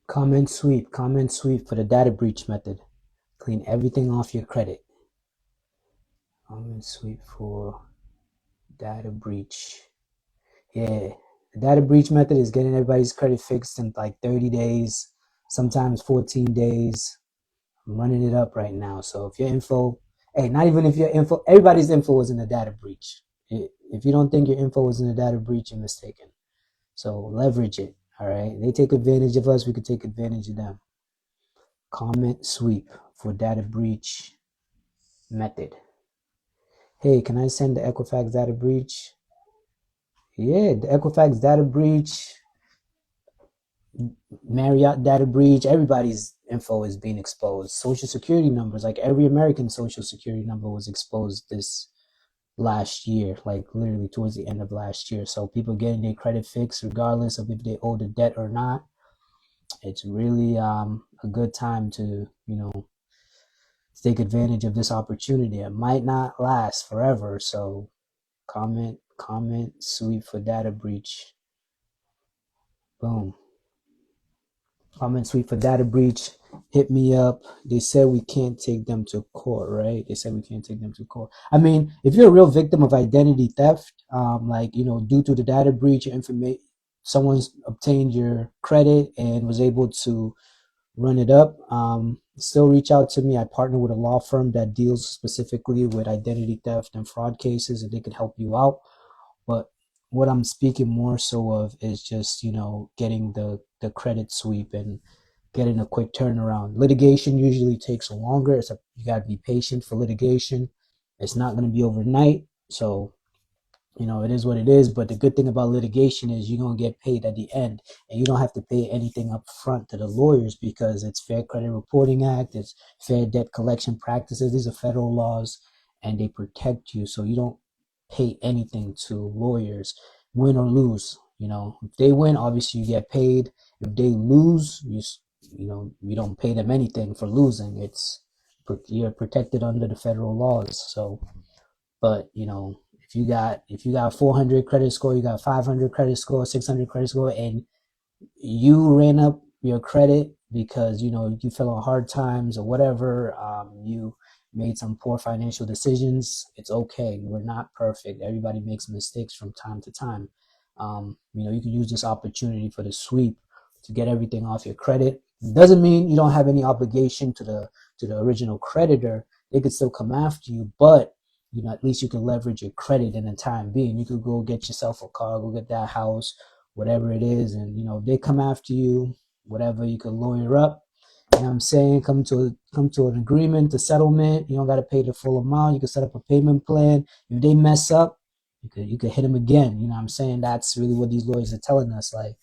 Comment sweep for the data breach method. Clean everything off your credit. Comment sweep for data breach. Yeah, the data breach method is getting everybody's credit fixed in like 30 days, sometimes 14 days. I'm running it up right now. So if your info, hey, not even if your info, everybody's info was in a data breach. If you don't think your info was in a data breach, you're mistaken. So leverage it. All right. They take advantage of us. We could take advantage of them. Comment sweep for data breach method. Hey, can I send the Equifax data breach? Yeah, the Equifax data breach, Marriott data breach, everybody's info is being exposed. Social security numbers, like every American social security number was exposed this last year, like literally towards the end of last year. So people getting their credit fixed regardless of if they owe the debt or not. It's really a good time to, take advantage of this opportunity. It might not last forever. So comment sweep for data breach. Boom. Comment sweep for data breach. Hit me up. They said we can't take them to court, right? They said we can't take them to court. I mean, if you're a real victim of identity theft, due to the data breach, information, someone's obtained your credit and was able to run it up, still reach out to me. I partner with a law firm that deals specifically with identity theft and fraud cases, and they can help you out. But what I'm speaking more so of is just, getting the credit sweep and getting a quick turnaround. Litigation usually takes longer. You got to be patient for litigation. It's not going to be overnight. So, it is what it is. But the good thing about litigation is you're going to get paid at the end, and you don't have to pay anything up front to the lawyers because it's Fair Credit Reporting Act, it's Fair Debt Collection Practices. These are federal laws, and they protect you. So you don't pay anything to lawyers, win or lose. If they win, obviously you get paid. If they lose, you don't pay them anything for losing. You're protected under the federal laws. So, but if you got 400 credit score, you got 500 credit score, 600 credit score, and you ran up your credit because you fell on hard times or whatever, you made some poor financial decisions. It's okay. We're not perfect. Everybody makes mistakes from time to time. You can use this opportunity for the sweep to get everything off your credit. It doesn't mean you don't have any obligation to the original creditor. They could still come after you, but at least you can leverage your credit in the time being. You could go get yourself a car, go get that house, whatever it is, and if they come after you, whatever, you can lawyer up. You know what I'm saying? Come to an agreement, a settlement. You don't got to pay the full amount. You can set up a payment plan. If they mess up, you could hit them again. You know what I'm saying? That's really what these lawyers are telling us. Like,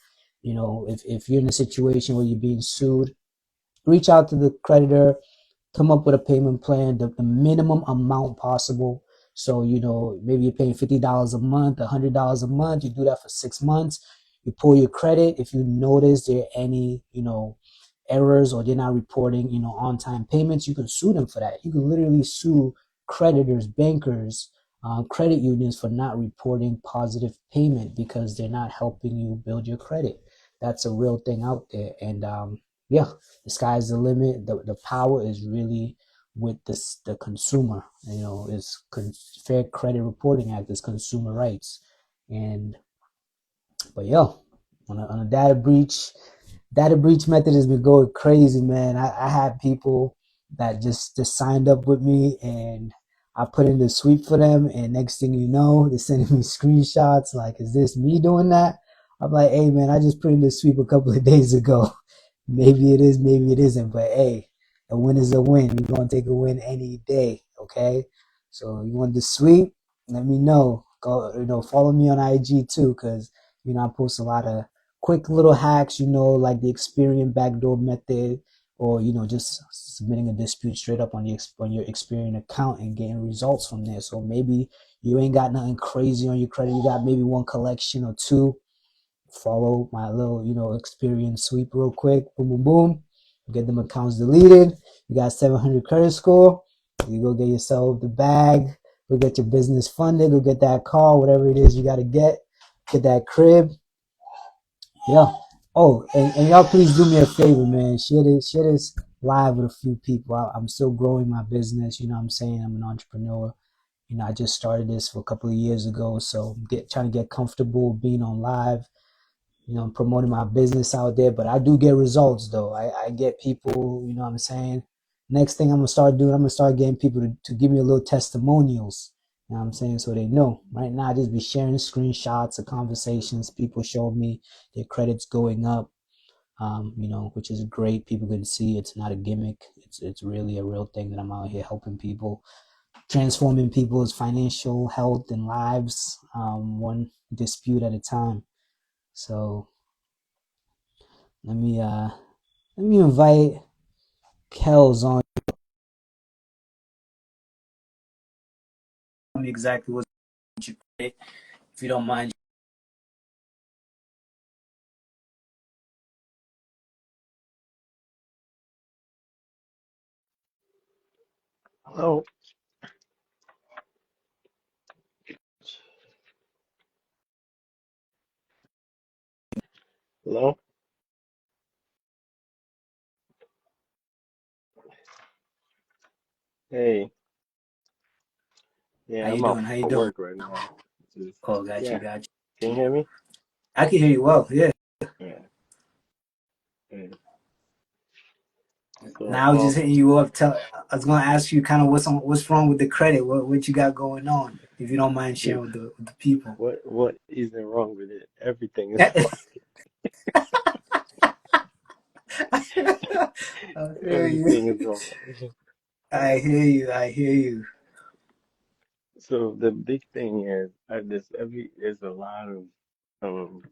if you're in a situation where you're being sued, reach out to the creditor, come up with a payment plan, the minimum amount possible. So, maybe you're paying $50 a month, $100 a month. You do that for 6 months. You pull your credit. If you notice there are any, errors or they're not reporting, on-time payments, you can sue them for that. You can literally sue creditors, bankers, credit unions for not reporting positive payment because they're not helping you build your credit. That's a real thing out there. And yeah, the sky's the limit. The power is really with the consumer. Is Fair Credit Reporting Act, is consumer rights. And but yo, on a data breach method has been going crazy, man. I had people that just signed up with me, and I put in the sweep for them, and next thing you know, they're sending me screenshots like, is this me doing that? I'm like, hey man, I just put in the sweep a couple of days ago. Maybe it is, maybe it isn't, but hey, a win is a win. You're gonna take a win any day, okay? So you want the sweep? Let me know. Go, follow me on IG too, cause I post a lot of quick little hacks, like the Experian backdoor method, or just submitting a dispute straight up on your Experian account and getting results from there. So maybe you ain't got nothing crazy on your credit. You got maybe one collection or two. Follow my little, Experian sweep real quick. Boom, boom, boom. Get them accounts deleted. You got 700 credit score. You go get yourself the bag. Go get your business funded. Go get that car, whatever it is you got to get. Get that crib. Yeah. Oh, and y'all please do me a favor, man. Share this live with a few people. I'm still growing my business. You know what I'm saying? I'm an entrepreneur. You know, I just started this for a couple of years ago. So trying to get comfortable being on live, you know, promoting my business out there. But I do get results though. I get people, you know what I'm saying? Next thing I'm gonna start doing, I'm gonna start getting people to give me a little testimonials. You know what I'm saying? So they know. Right now I just be sharing screenshots of conversations. People show me their credits going up. You know, which is great. People can see it's not a gimmick. It's really a real thing that I'm out here helping people, transforming people's financial health and lives, one dispute at a time. So let me uh let me invite Kels on. Tell me exactly what you pay, if you don't mind. Hello, hello. Hey, How yeah, you I'm out doing? How you for doing? work right now. Just, Oh, got you, yeah, got can you you. hear me? I can hear you well. Yeah. Yeah, yeah. So, Now I was just hitting you up. I was gonna ask you kind of what's wrong with the credit. What you got going on? If you don't mind dude, sharing with the people. what isn't wrong with it? Everything is fine. I hear you. Everything is wrong. I hear you. I hear you. So the big thing is, there's a lot of um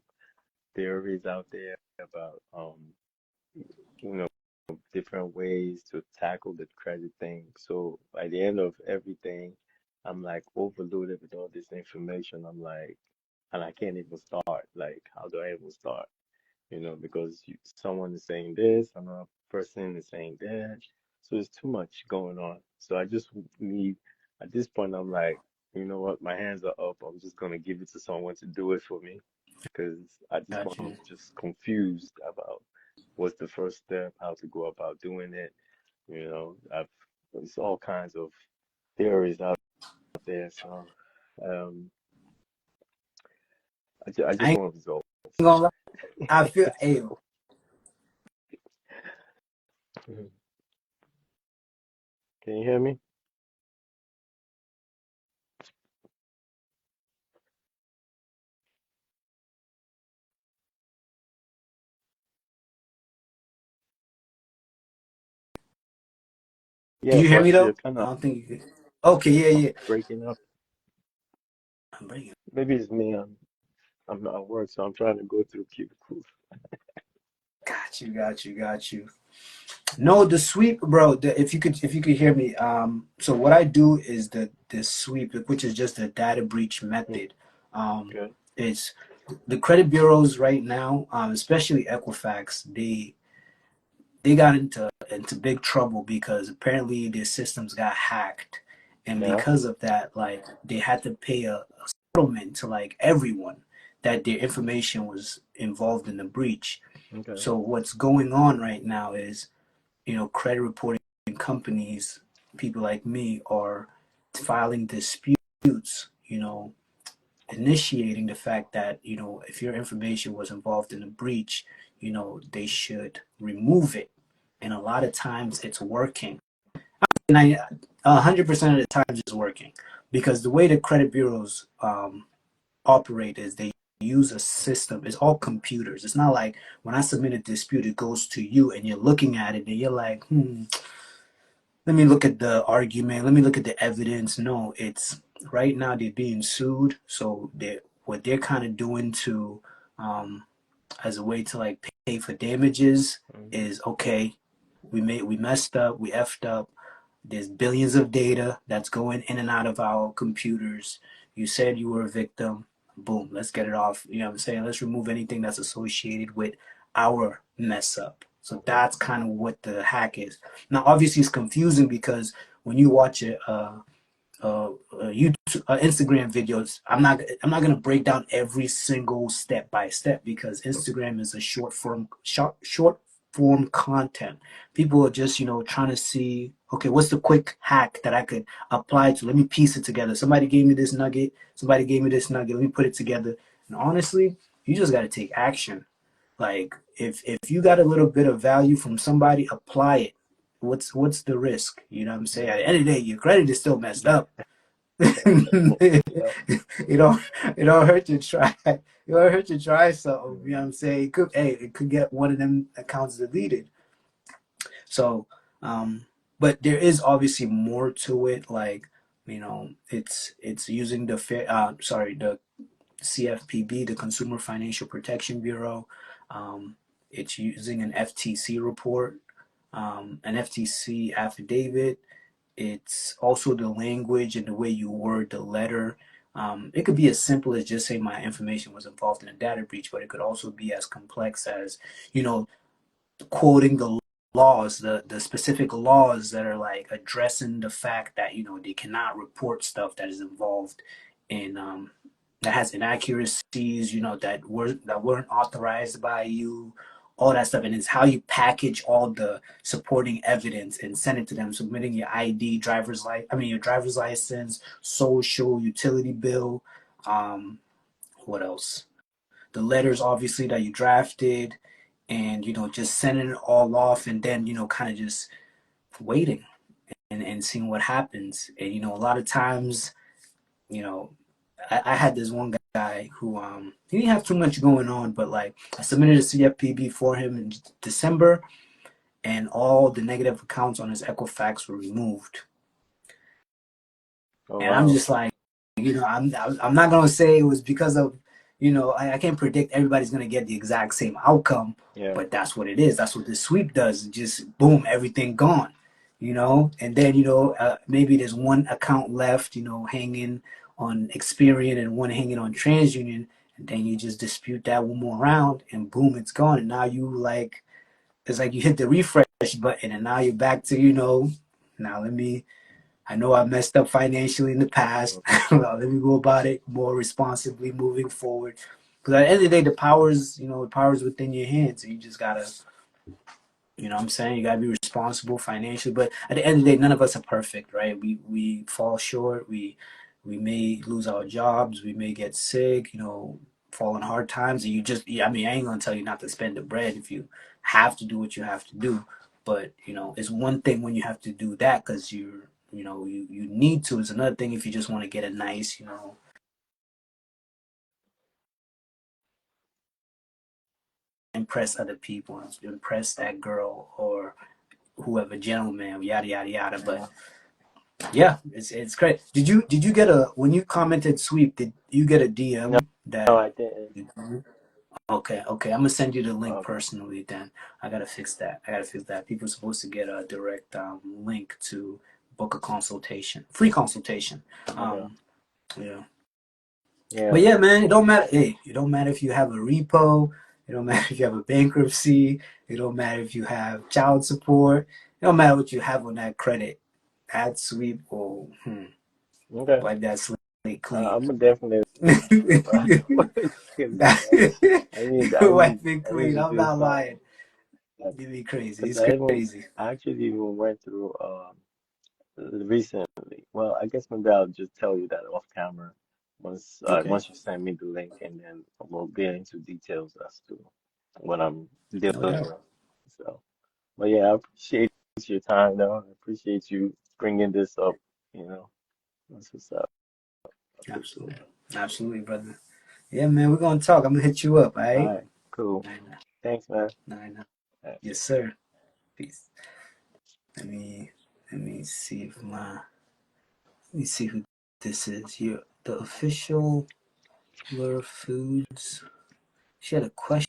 theories out there about you know different ways to tackle the credit thing. So by the end of everything, I'm like overloaded with all this information. I'm like, and I can't even start. Like, how do I even start? Because someone is saying this, another person is saying that. So there's too much going on. So I just need, at this point, I'm like, you know what? My hands are up. I'm just gonna give it to someone to do it for me because at this point, Got you. I'm just confused about what's the first step, how to go about doing it. There's all kinds of theories out there. So um, I I just ain't want results. gonna lie. I feel. Hey, So, mhm. Can you hear me? can Yeah, you hear me but you're though? kind I of don't think you could. Okay. Yeah. Yeah. breaking up. I'm breaking. Maybe it's me. I'm not at work, so I'm trying to go through cubicles. Got you. Got you. Got you. No, the sweep, bro. If you could hear me. So what I do is the sweep, which is just a data breach Hmm, method. okay. It's the credit bureaus right now, especially Equifax. They got into big trouble because apparently their systems got hacked, and Yeah. because of that, like they had to pay a settlement to like everyone that their information was involved in the breach. Okay. So what's going on right now is, credit reporting companies, people like me, are filing disputes, initiating the fact that, if your information was involved in a breach, they should remove it. And a lot of times it's working. And 100% of the times it's working because the way the credit bureaus operate is they use a system. It's all computers. It's not like when I submit a dispute, it goes to you and you're looking at it and you're like, let me look at the argument, let me look at the evidence. No, it's right now they're being sued, so what they're kind of doing to um as a way to like pay for damages Hmm. is, okay, we messed up, we effed up, there's billions of data that's going in and out of our computers. You said you were a victim. Boom, let's get it off. You know what I'm saying? Let's remove anything that's associated with our mess up. So Okay. that's kind of what the hack is. Now, obviously, it's confusing because when you watch a YouTube, Instagram videos. I'm not gonna break down every single step by step because Instagram is a short form content. People are just trying to see, okay, what's the quick hack that I could apply to? Let me piece it together. Somebody gave me this nugget. Somebody gave me this nugget. Let me put it together. And honestly, you just got to take action. Like if you got a little bit of value from somebody, apply it. What's the risk? You know what I'm saying? At the end of the day, your credit is still messed up. Yeah. You know, it don't hurt to try. It don't hurt to try something. You know what I'm saying? It could get one of them accounts deleted. So, but there is obviously more to it. Like, it's using the CFPB, the Consumer Financial Protection Bureau. It's using an FTC report, an FTC affidavit. It's also the language and the way you word the letter. It could be as simple as just saying my information was involved in a data breach, but it could also be as complex as, you know, quoting the laws, the specific laws that are like addressing the fact that they cannot report stuff that is involved in that has inaccuracies, that weren't authorized by you, all that stuff, and it's how you package all the supporting evidence and send it to them, submitting your ID, your driver's license, social, utility bill, what else? The letters obviously that you drafted, and just sending it all off, and then kind of just waiting and seeing what happens. And a lot of times, you know I had this one guy who he didn't have too much going on, but like I submitted a CFPB for him in December, and all the negative accounts on his Equifax were removed. Oh And I'm wow. just like, I'm not gonna say it was because of, I can't predict everybody's gonna get the exact same outcome, Yeah. but that's what it is. That's what the sweep does. It just boom, everything gone, and then maybe there's one account left, hanging on Experian and one hanging on TransUnion, and then you just dispute that one more round, and boom, it's gone. And now it's like you hit the refresh button, and now you're back to now I know I messed up financially in the past. Well, let me go about it more responsibly moving forward. Because at the end of the day, the power's within your hands. So you just gotta, what I'm saying, you gotta be responsible financially. But at the end of the day, none of us are perfect, right? We fall short. We may lose our jobs. We may get sick. Fall in hard times. And I mean, I ain't gonna tell you not to spend the bread if you have to do what you have to do. But it's one thing when you have to do that because you need to. It's another thing if you just want to get a nice, impress other people, impress that girl or whoever, gentleman, yada yada yada. But Yeah. yeah, it's great. Did you get a when you commented sweep? Did you get a No, DM no, that? I didn't. Okay. I'm gonna send you the link Okay. personally. Then I gotta fix that. People are supposed to get a direct link to book a consultation, free consultation. Okay. Yeah. But Yeah. yeah, man, it don't matter. Hey, it don't matter if you have a repo. It don't matter if you have a bankruptcy. It don't matter if you have child support. It don't matter what you have on that credit. That sweep will Okay. wipe that slate clean. I'm gonna definitely look into that. Wipe it I need clean. to I'm do not some. lying. It'd be crazy. Because It's crazy. I actually even went through recently. Well, I guess maybe I'll just tell you that off camera Okay. once you send me the link, and then we'll get into details as to what I'm No dealing doubt. with. So, but yeah, I appreciate your time, though. I appreciate you bringing this up. You know, that's what's up. I appreciate Absolutely. it. Absolutely, brother. Yeah, man, we're gonna talk. I'm gonna hit you up, all All right? right, cool. Nine, nine, Thanks, man. nine, nine. All right. Yes, sir. Peace. Let me let me see if my let me see who this is. You the official Lure Foods. She had a question.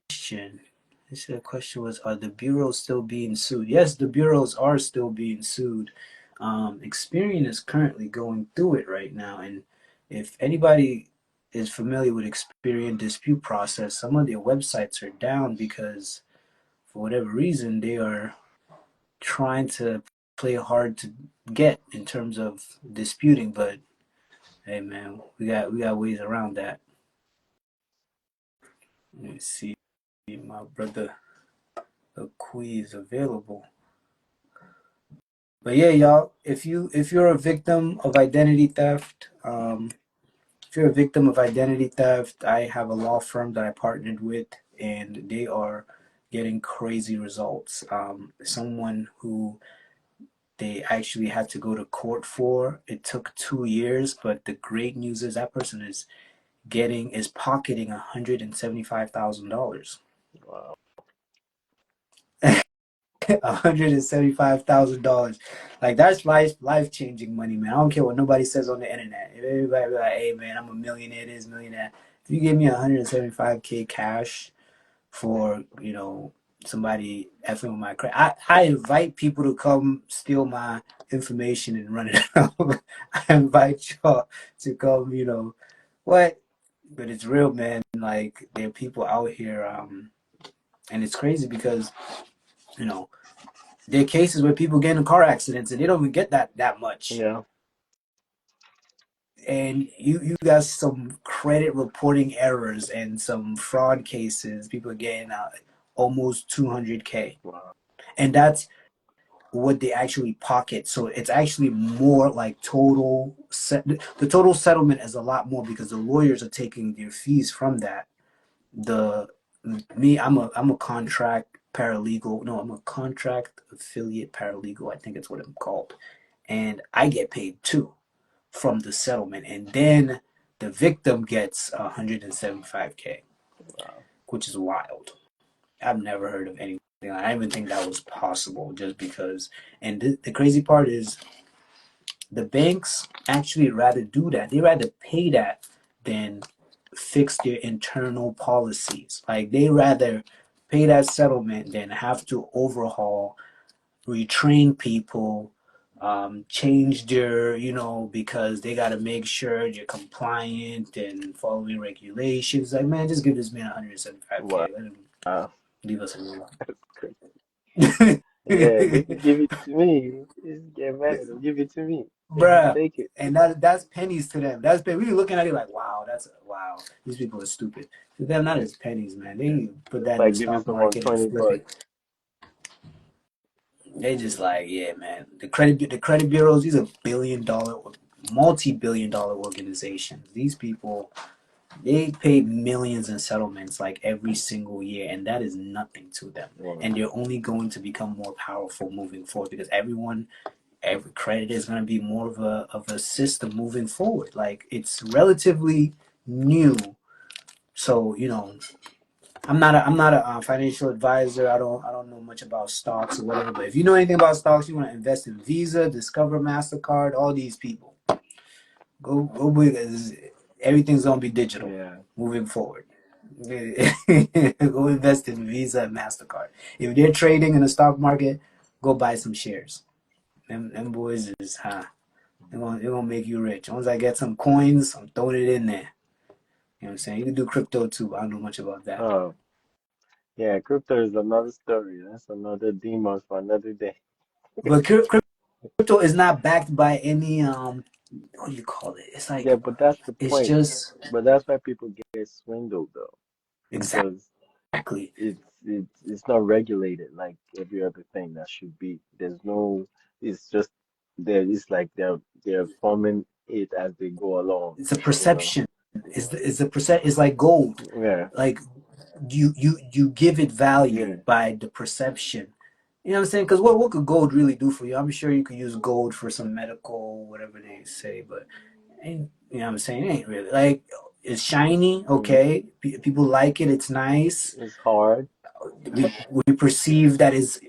She said the question was, are the bureaus still being sued? Yes, the bureaus are still being sued. Experian is currently going through it right now, and if anybody is familiar with Experian dispute process, some of their websites are down because for whatever reason they are trying to play hard to get in terms of disputing, but hey man, we got ways around that. Let me see, my brother Akui is available. But yeah, y'all, if you're a victim of identity theft, if you're a victim of identity theft, I have a law firm that I partnered with, and they are getting crazy results. Someone who they actually had to go to court for, it took 2 years, but the great news is that person is pocketing $175,000. Wow. $175,000. Like that's life changing money, man. I don't care what nobody says on the internet. If everybody be like, "Hey, man, I'm a millionaire. This millionaire." If you give me 175K cash for somebody effing with my credit, I invite people to come steal my information and run it out. I invite y'all to come. What? But it's real, man. Like there are people out here, and it's crazy because you know there are cases where people get in car accidents and they don't even get that much. Yeah. And you got some credit reporting errors and some fraud cases. People are getting almost 200K, Wow. and that's what they actually pocket. So it's actually more like the total settlement is a lot more because the lawyers are taking their fees from that. The me, I'm a contract paralegal. No, I'm a contract affiliate paralegal. I think it's what I'm called, and I get paid too from the settlement, and then the victim gets 175K, Wow. which is wild. I've never heard of anything. I didn't even think that was possible, just because. And the crazy part is, the banks actually rather do that. They rather pay that than fix their internal policies. Like they rather pay that settlement than have to overhaul, retrain people, change their, because they got to make sure you're compliant and following regulations. Like, man, just give this man 175K. Let him Wow. leave us alone. That's crazy. Yeah, they could give it to me. Just get mad and give it to me. Just Bruh. take it. And that's pennies to them. That's pennies. We be looking at it like, wow, wow. These people are stupid. To them, that is pennies, man. They need to put It's that in the like giving stock someone market and 20 flip it. bucks. They just like, yeah, man. The credit bureaus. These are multi-billion dollar organizations. These people, they pay millions in settlements like every single year, and that is nothing to them. Wow. And they're only going to become more powerful moving forward because every credit is going to be more of a system moving forward. Like it's relatively new, so I'm not a financial advisor. I don't know much about stocks or whatever. But if you know anything about stocks, you want to invest in Visa, Discover, Mastercard, all these people, go big. Everything's gonna be digital Yeah. moving forward. Go invest in Visa and Mastercard. If they're trading in the stock market, go buy some shares. Them boys is they're gonna make you rich. Once I get some coins, I'm throwing it in there. You know what I'm saying? You can do crypto too, but I don't know much about that. Oh, yeah. Crypto is another story. That's another demon for another day. But crypto is not backed by any what do you call it? It's Yeah, like but that's the it's point. just But that's why people get swindled though, because exactly it's not regulated like every other thing that should be. There's no. It's just there. It's like they're forming it as they go along. it's a You know. perception. It's like gold. Yeah. Like you give it value Yeah. by the perception. You know what I'm saying? Because what could gold really do for you? I'm sure you could use gold for some medical, whatever they say, but ain't, you know what I'm saying? It ain't really like it's shiny. Hmm. Okay, people like it. It's nice. It's hard, We perceive that is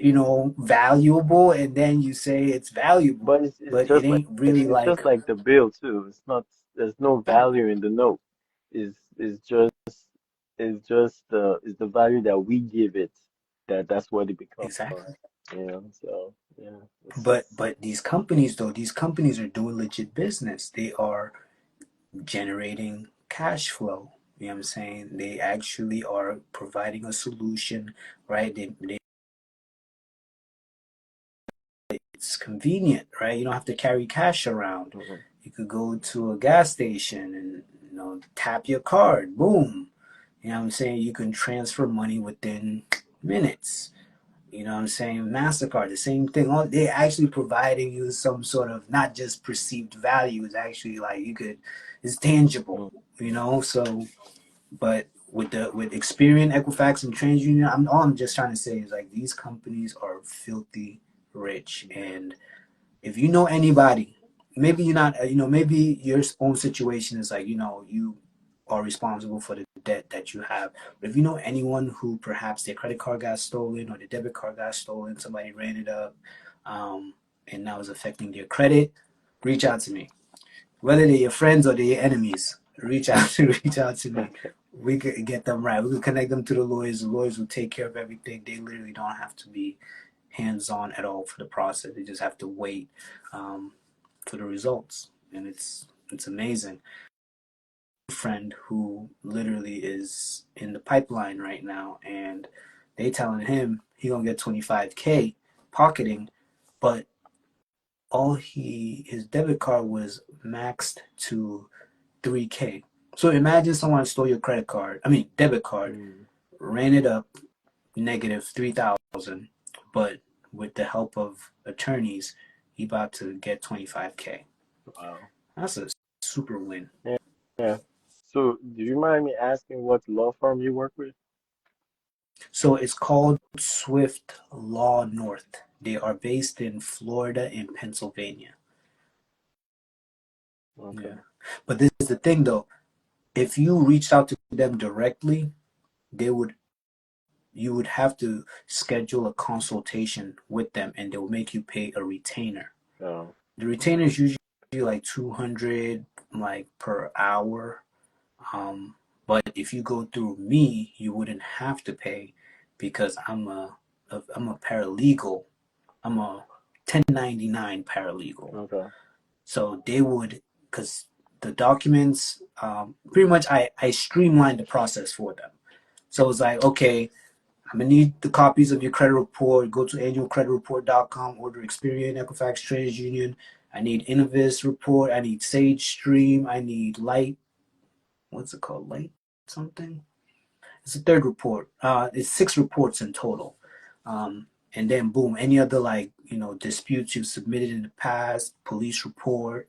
valuable, and then you say it's valuable, but it's but it just like ain't really it's like just like the bill too. It's not. There's no value in the note. It's just it's the value that we give it that's what it becomes. exactly. So yeah, But these companies are doing legit business. They are generating cash flow. You know what I'm saying? They actually are providing a solution, right? It's it's convenient, right? You don't have to carry cash around. Mhm. You could go to a gas station and tap your card, boom. You know what I'm saying? You can transfer money within minutes. You know what I'm saying? MasterCard, the same thing. They're actually providing you some sort of not just perceived value, it's actually like it's tangible, Mhm. So, but with Experian, Equifax, and TransUnion, all I'm just trying to say is like these companies are filthy rich. And if you know anybody, maybe you're not, maybe your own situation is like, you are responsible for the debt that you have. But if you know anyone who perhaps their credit card got stolen or their debit card got stolen, somebody ran it up, and now is affecting their credit, reach out to me. Whether they're your friends or they're your enemies, reach out to me. Okay. We could get them right. We could connect them to the lawyers. The lawyers will take care of everything. They literally don't have to be hands on at all for the process. They just have to wait um, for the results, and it's amazing. Friend who literally is in the pipeline right now, and they telling him he gonna get 25K pocketing, but his debit card was maxed to 3K. So imagine someone stole your debit card, Mm. ran it up negative 3,000, but with the help of attorneys, he about to get 25K. Wow. That's a super win. Yeah. Yeah. So, do you mind me asking what law firm you work with? So it's called Swift Law North. They are based in Florida and Pennsylvania. Okay. Yeah. But this is the thing though. If you reached out to them directly, they would you would have to schedule a consultation with them and they'll make you pay a retainer. Oh. The retainer is usually like 200 like per hour. But if you go through me, you wouldn't have to pay because I'm a paralegal. I'm a 1099 paralegal. Okay. So they would, because the documents, pretty much I streamlined the process for them. So it's like, okay, I'm gonna need the copies of your credit report. Go to annualcreditreport.com, order Experian, Equifax, TransUnion. I need Innovis report. I need Sage Stream. I need Light. What's it called? Light something. It's a third report. It's 6 reports in total. And then boom, any other disputes you've submitted in the past, police report,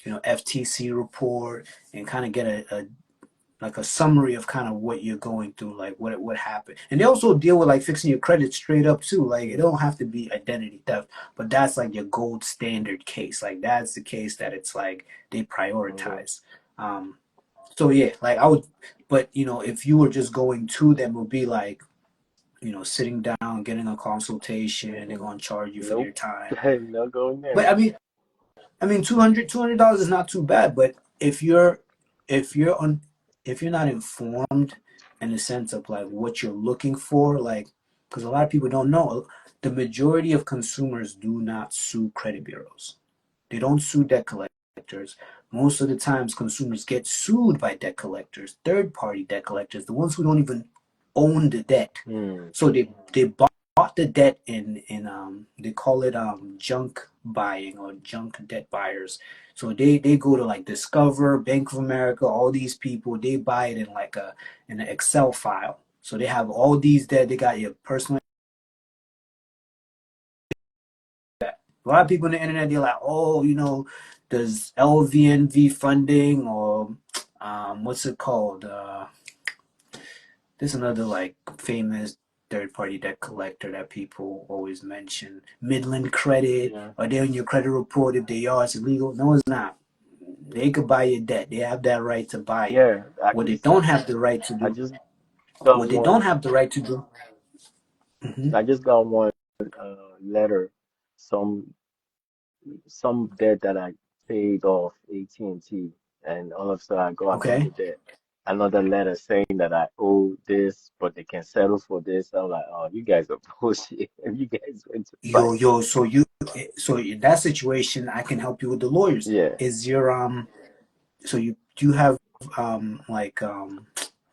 FTC report, and kind of get a like a summary of kind of what you're going through, like what happened. And they also deal with like fixing your credit straight up too. Like it don't have to be identity theft, but that's like your gold standard case. Like that's the case that it's like they Okay. prioritize. Um, so yeah, like I would, but if you were just going to them, it would be like, sitting down, getting a consultation, they're Mm-hmm. gonna charge you for Nope. their time. No going But there. I mean, $200 is not too bad. But if you're on, if you're not informed in the sense of like what you're looking for, like, because a lot of people don't know, the majority of consumers do not sue credit bureaus. They don't sue debt collectors. Most of the times, consumers get sued by debt collectors, third-party debt collectors, the ones who don't even own the debt. Hmm. So they bought the debt in they call it junk buying or junk debt buyers. So they go to like Discover, Bank of America, all these people. They buy it in like in an Excel file. So they have all these debt. They got your personal. A lot of people on the internet, they're like, oh, does LVNV funding or what's it called? There's another like famous third party debt collector that people always mention. Midland Credit. Yeah. Are they on your credit report? If they are, it's illegal. No, it's not. They could buy your debt. They have that right to buy it. Yeah. What they don't have the right to I do, just got what they don't one. have the right to do. Mhm. I just got one letter. Some some debt that I paid off AT&T, and all of a sudden I got Okay. another letter saying that I owe this, but they can settle for this. I'm like, oh, you guys are bullshit. You guys went to fight. Yo. So in that situation, I can help you with the lawyers. Yeah. Is your so you do you have like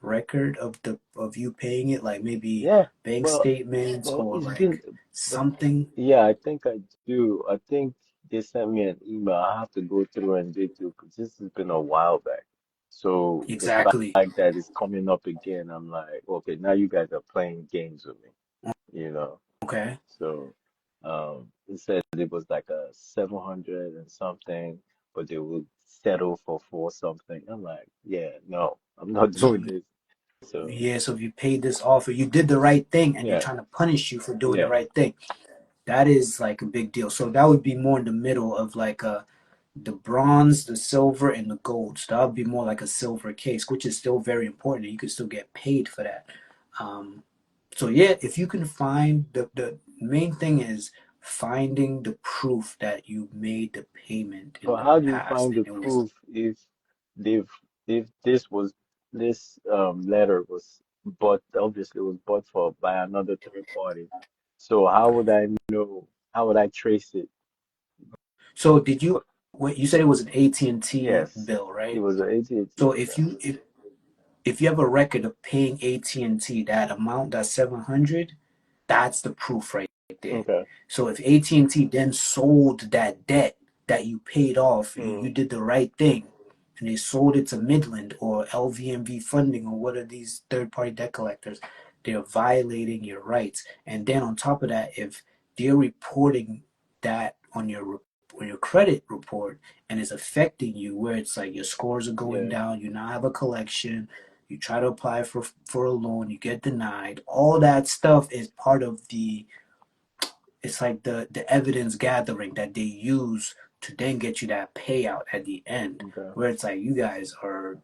record of the of you paying it, like maybe Yeah. bank Well, statements well, or it's been, like but something? yeah, I think I do. I think they sent me an email. I have to go through and dig through because this has been a while back. So the Exactly. fact that it's coming up again, I'm like, okay, now you guys are playing games with me, you know. Okay. So, it said it was like a 700 and something, but they would settle for four something. I'm like, yeah, no, I'm not So doing this. So, yeah, so if you paid this off or you did the right thing and they're yeah, trying to punish you for doing the yeah, right thing, that is like a big deal. So that would be more in the middle of like the bronze, the silver, and the gold. So that would be more like a silver case, which is still very important. You could still get paid for that. Um, so yeah, if you can find the main thing is finding the proof that you made the payment in but the how do you past find and the it was. proof if they've if this letter was bought, obviously was bought for by another third party. So how would I know? How would I trace it? So did you But wait, you said it was an AT&T yes, bill, it right? was an AT&T So email. if you have a record of paying AT&T that amount, that 700, that's the proof right there. Okay. So if AT&T then sold that debt that you paid off, you Mm, did the right thing, and they sold it to Midland or LVMV Funding or what are these third-party debt collectors, they're violating your rights. And then on top of that, if they're reporting that on your credit report and it's affecting you, where it's like your scores are going yeah, down, you now have a collection, you try to apply for a loan, you get denied. All that stuff is part of the it's like the evidence gathering that they use to then get you that payout at the end, okay, where it's like you guys are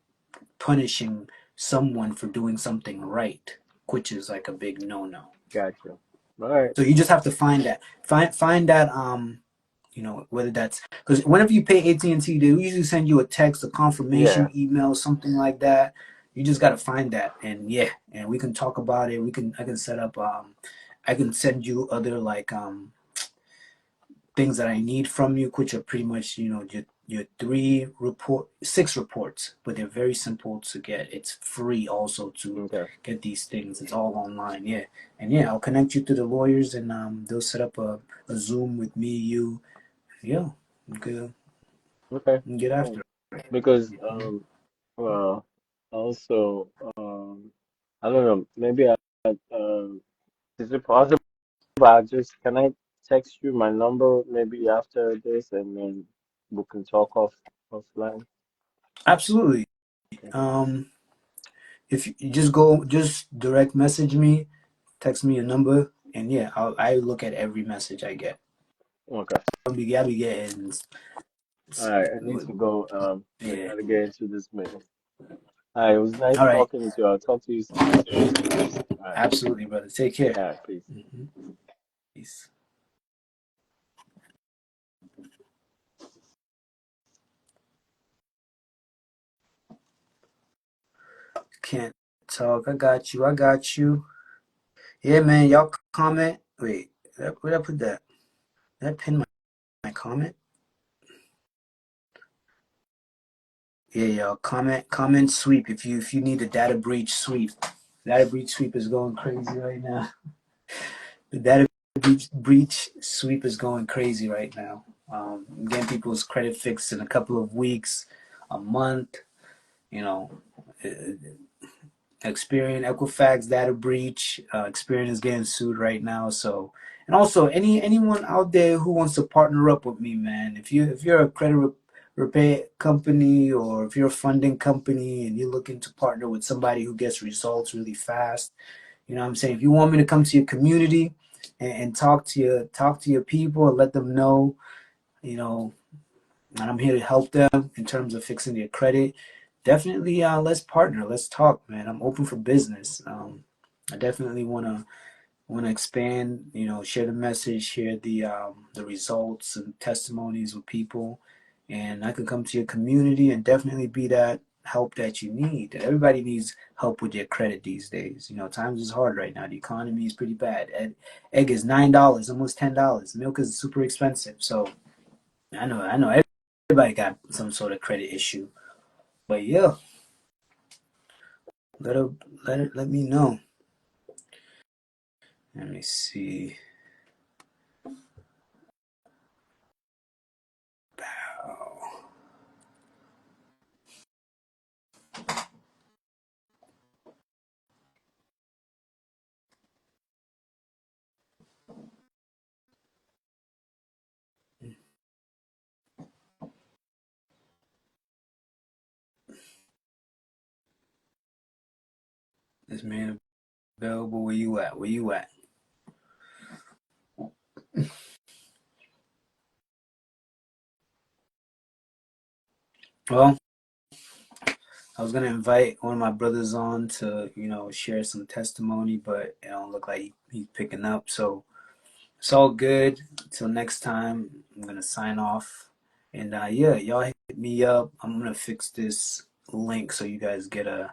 punishing someone for doing something right, which is like a big no-no. gotcha. All right. So you just have to find that find that whether that's because whenever you pay AT&T, they usually send you a text, a Yeah, confirmation email, something like that. You just got to find that, and yeah, and we can talk about it. I can set up I can send you other like things that I need from you, which are pretty much your six reports, but they're very simple to get. It's free also to okay, get these things. It's all online, yeah. And yeah, I'll connect you to the lawyers, and they'll set up a Zoom with me, you, yeah, we could okay. get after Cool. it. Because Mhm. well, also I don't know. Maybe is it possible? I just can I text you my number maybe after this and then we can talk offline. Absolutely. Okay. Um, if you just direct message me, text me a number, and yeah, I look at every message I get. Okay. I'll be getting, All right. I need to go. I yeah. gotta get into this meeting. All right. It was nice All right. talking to you. I'll talk to you soon. All right. Absolutely, brother. Take care. All right. Peace. Mhm. Peace. Can't talk. I got you. I got you. Yeah, man. Y'all comment. Wait, where'd I put that? Did I pin my comment? Yeah, y'all comment sweep if you need a data breach sweep. Data breach sweep is going crazy right now. The data breach sweep is going crazy right now. Getting people's credit fixed in a couple of weeks, a month. You know, Experian, Equifax data breach. Experian is getting sued right now. So, and also anyone out there who wants to partner up with me, man. If you're a credit repair company or if you're a funding company and you're looking to partner with somebody who gets results really fast, you know what I'm saying? If you want me to come to your community and talk to your people and let them know, you know, and I'm here to help them in terms of fixing their credit. Definitely, let's partner. Let's talk, man. I'm open for business. I definitely wanna expand. Share the message, share the results and testimonies with people, and I can come to your community and definitely be that help that you need. Everybody needs help with their credit these days. Times is hard right now. The economy is pretty bad. Egg is $9, almost $10. Milk is super expensive. So I know. Everybody got some sort of credit issue. But yeah, Let her, let me know. Let me see. Oh, this man available. Where you at? Where you at? Well, I was gonna invite one of my brothers on to, share some testimony, but it don't look like he's picking up. So it's all good. Until next time, I'm gonna sign off. And yeah, y'all hit me up. I'm gonna fix this link so you guys get a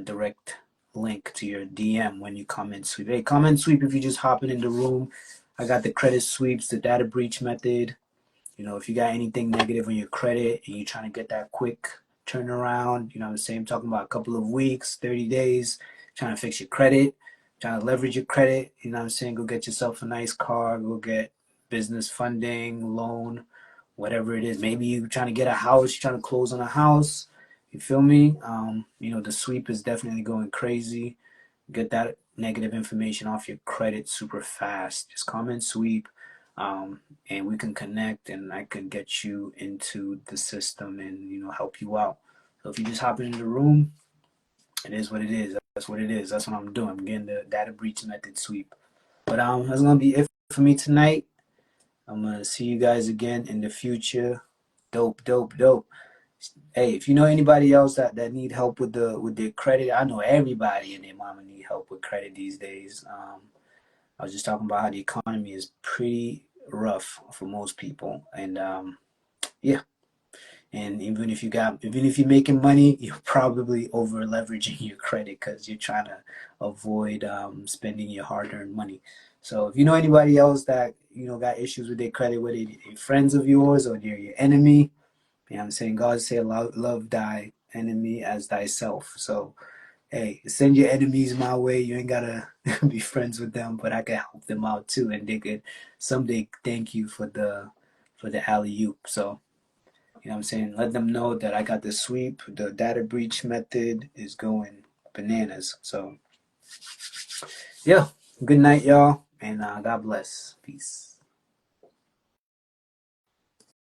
direct link to your DM when you comment sweep. Hey, comment sweep if you just hopping in the room. I got the credit sweeps, the data breach method. If you got anything negative on your credit and you're trying to get that quick turnaround, what I'm saying? I'm talking about a couple of weeks, 30 days, trying to fix your credit, trying to leverage your credit, what I'm saying? Go get yourself a nice car, go get business funding, loan, whatever it is. Maybe you're trying to get a house, you're trying to close on a house. You feel me? The sweep is definitely going crazy. Get that negative information off your credit super fast. Just comment sweep, and we can connect, and I can get you into the system and help you out. So if you just hop into the room, it is what it is. That's what it is. That's what I'm doing. I'm getting the data breach method sweep. But that's gonna be it for me tonight. I'm gonna see you guys again in the future. Dope, dope, dope. Hey, if you know anybody else that need help with their credit, I know everybody and their mama need help with credit these days. I was just talking about how the economy is pretty rough for most people, and yeah. And even if you're making money, you're probably over leveraging your credit because you're trying to avoid spending your hard-earned money. So if you know anybody else that got issues with their credit, whether they're friends of yours or they're your enemy, I'm saying? God say love thy enemy as thyself. So hey, send your enemies my way. You ain't gotta be friends with them, but I can help them out too, and they could someday thank you for the alley oop. So I'm saying? Let them know that I got the sweep. The data breach method is going bananas. So yeah, good night, y'all, and God bless. Peace.